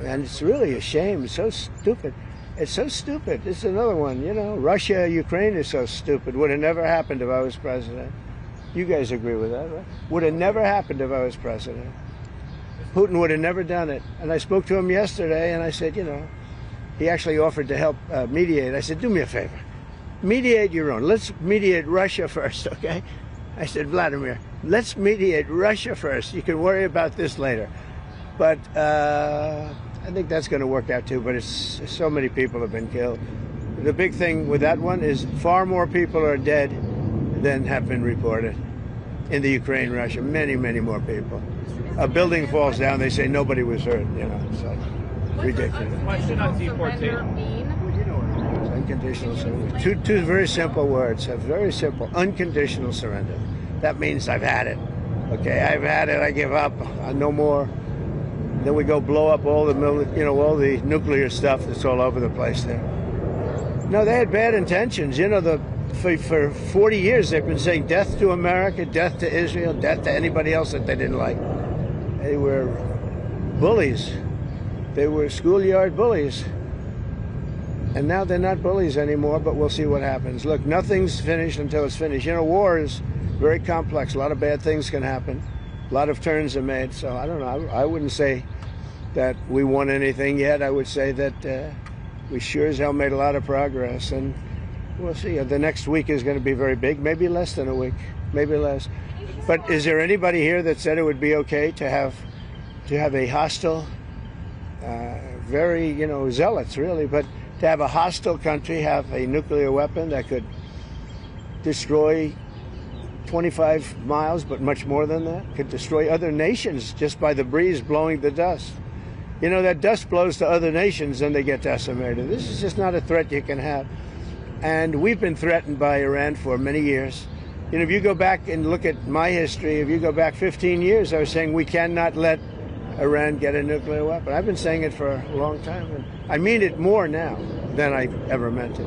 And it's really a shame. It's so stupid. It's so stupid. This is another one, you know. Russia, Ukraine is so stupid. Would have never happened if I was president. You guys agree with that, right? Would have never happened if I was president. Putin would have never done it. And I spoke to him yesterday, and I said, you know, he actually offered to help mediate. I said, do me a favor. Mediate your own. Let's mediate Russia first, okay? I said, Vladimir, let's mediate Russia first. You can worry about this later. But I think that's going to work out too, but it's so many people have been killed. The big thing with that one is far more people are dead than have been reported in the Ukraine, Russia. Many, many more people. A building falls down, they say nobody was hurt, you know, it's like ridiculous. Why should not deportate? Unconditional surrender. Two very simple words, very simple. Unconditional surrender. That means I've had it. Okay, I've had it, I give up, no more. Then we go blow up all the, all the nuclear stuff that's all over the place there. No, they had bad intentions. You know, for 40 years they've been saying death to America, death to Israel, death to anybody else that they didn't like. They were bullies. They were schoolyard bullies. And now they're not bullies anymore, but we'll see what happens. Look, nothing's finished until it's finished. You know, war is very complex. A lot of bad things can happen. A lot of turns are made. So I don't know. I wouldn't say that we won anything yet. I would say that we sure as hell made a lot of progress. And we'll see. The next week is going to be very big. Maybe less than a week. Maybe less. But is there anybody here that said it would be okay to have a hostile, very, zealots really, but to have a hostile country have a nuclear weapon that could destroy 25 miles, but much more than that, could destroy other nations just by the breeze blowing the dust. You know, that dust blows to other nations and they get decimated. This is just not a threat you can have. And we've been threatened by Iran for many years. You know, if you go back and look at my history, if you go back 15 years, I was saying we cannot let Iran get a nuclear weapon. I've been saying it for a long time, and I mean it more now than I ever meant it.